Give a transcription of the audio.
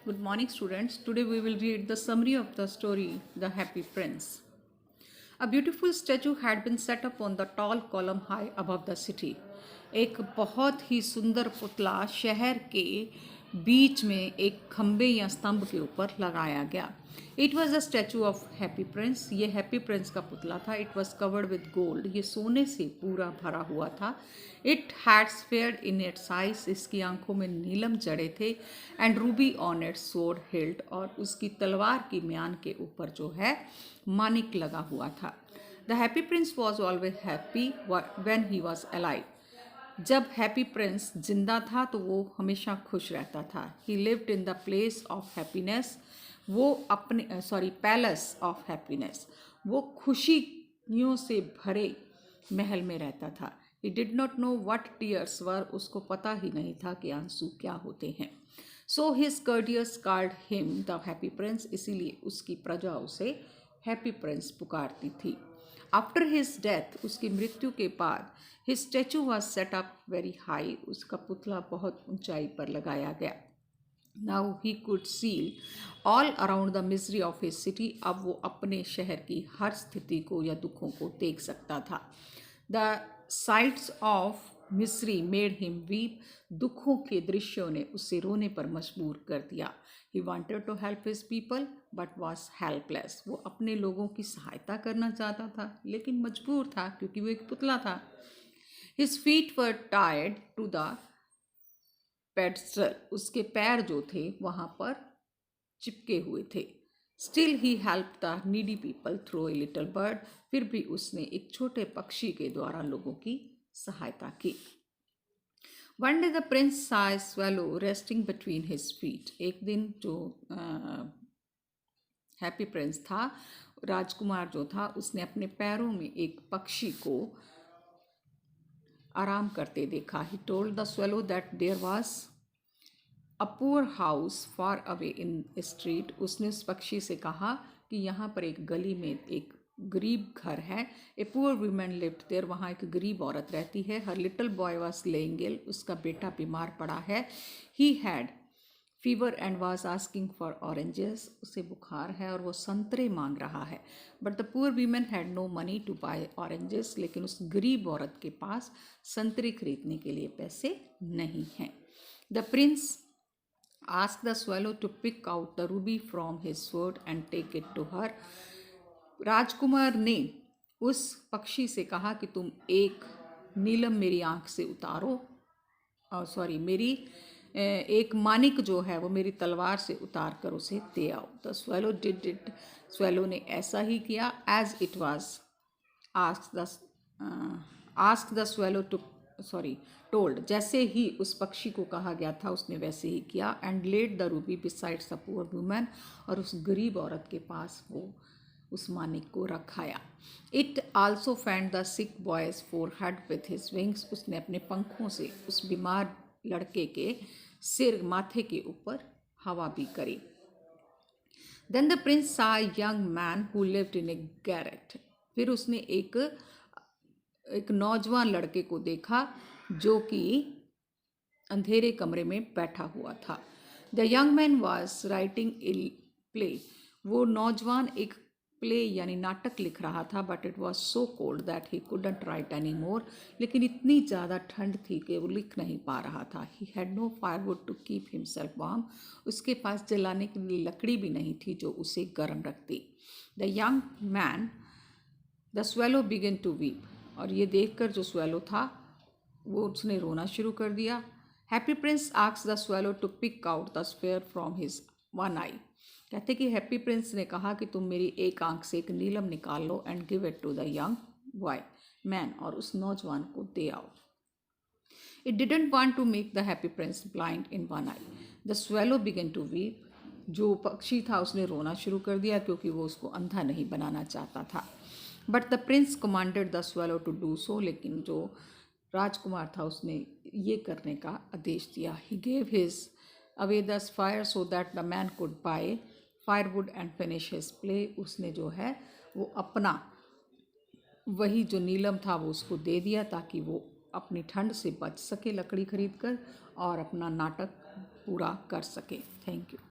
Good morning, students. Today we will read the summary of the story, The Happy Prince. A beautiful statue had been set up on the tall column high above the city. एक बहुत ही सुंदर पुतला शहर के बीच में एक खम्बे या स्तंभ के ऊपर लगाया गया. It was a statue of happy prince. ये हैप्पी प्रिंस का पुतला था. It was covered with gold. ये सोने से पूरा भरा हुआ था. It had sapphires in its eyes. इसकी आंखों में नीलम जड़े थे. And ruby on its sword hilt. और उसकी तलवार की म्यान के ऊपर जो है मानिक लगा हुआ था. The happy Prince was always happy when he was alive. जब हैप्पी प्रिंस जिंदा था तो वो हमेशा खुश रहता था. ही lived in the place of happiness. वो अपने पैलेस ऑफ हैप्पीनेस. वो खुशियों से भरे महल में रहता था. He did not know what tears were. उसको पता ही नहीं था कि आंसू क्या होते हैं. So his courtiers called him the happy prince. इसीलिए उसकी प्रजा उसे हैप्पी प्रिंस पुकारती थी. आफ्टर हिज डेथ, उसकी मृत्यु के बाद, his statue was set up very high. उसका पुतला बहुत ऊंचाई पर लगाया गया. Now he could see all around the misery of his city. अब वो अपने शहर की हर स्थिति को या दुखों को देख सकता था. The sites of Misri made him weep. दुखों के दृश्यों ने उसे रोने पर मजबूर कर दिया. He wanted to help his people but was helpless. वो अपने लोगों की सहायता करना चाहता था लेकिन मजबूर था क्योंकि वो एक पुतला था. हिज फीट वर टायर्ड टू द पेडस्टल. उसके पैर जो थे वहाँ पर चिपके हुए थे. Still he help the needy people through a little bird. फिर भी उसने एक छोटे पक्षी के द्वारा लोगों की सहायता की. One day the prince saw a swallow resting between his feet. एक दिन जो हैप्पी प्रिंस था, राजकुमार जो था, उसने अपने पैरों में एक पक्षी को आराम करते देखा. He told the swallow that there was a poor house far away in a street. उसने उस पक्षी से कहा कि यहाँ पर एक गली में एक गरीब घर है. A poor woman lived there. वहाँ एक गरीब औरत रहती है. Her little boy was lying ill. उसका बेटा बीमार पड़ा है. He had fever and was asking for oranges. उसे बुखार है और वो संतरे मांग रहा है. But the poor women had no money to buy oranges. लेकिन उस गरीब औरत के पास संतरे खरीदने के लिए पैसे नहीं हैं. The Prince asked the swallow to pick out the ruby from his sword and take it to her. राजकुमार ने उस पक्षी से कहा कि तुम एक नीलम मेरी आंख से उतारो. मेरी एक मानिक जो है वो मेरी तलवार से उतार कर उसे दे आओ. The swallow did it. swallow ने ऐसा ही किया. as it was asked the swallow to told. जैसे ही उस पक्षी को कहा गया था उसने वैसे ही किया. And laid the ruby besides the poor woman. और उस गरीब औरत के पास वो उस मानिक को रखाया. It also fanned the sick boy's forehead with his wings. उसने अपने पंखों से उस बीमार लड़के के सिर माथे के ऊपर हवा भी करी. Then the prince saw a young man who lived in a garret. फिर उसने एक नौजवान लड़के को देखा जो कि अंधेरे कमरे में बैठा हुआ था. The young man was writing a play. वो नौजवान एक प्ले यानी नाटक लिख रहा था. But it was so cold that he couldn't right any more. लेकिन इतनी ज़्यादा ठंड थी कि वो लिख नहीं पा रहा था. He had no firewood to keep himself warm. उसके पास जलाने के लिए लकड़ी भी नहीं थी जो उसे गर्म रखती. The young man the swallow began to weep. और ये देखकर जो swallow था वो उसने रोना शुरू कर दिया. Happy prince asked the swallow to pick out the sapphire from his one eye. कहते कि हैप्पी प्रिंस ने कहा कि तुम मेरी एक आंख से एक नीलम निकाल लो and give it to the young boy man. और उस नौजवान को दे आओ. It didn't want to make the happy prince blind in one eye. The swallow began to weep. जो पक्षी था उसने रोना शुरू कर दिया क्योंकि वो उसको अंधा नहीं बनाना चाहता था. But the prince commanded the swallow to do so. लेकिन जो राजकुमार था उसने ये करने का आदेश दिया. He gave his away the fire so that the man could bye firewood and finish his play. उसने जो है वो अपना वही जो नीलम था वो उसको दे दिया ताकि वो अपनी ठंड से बच सके लकड़ी खरीद कर और अपना नाटक पूरा कर सके. Thank you.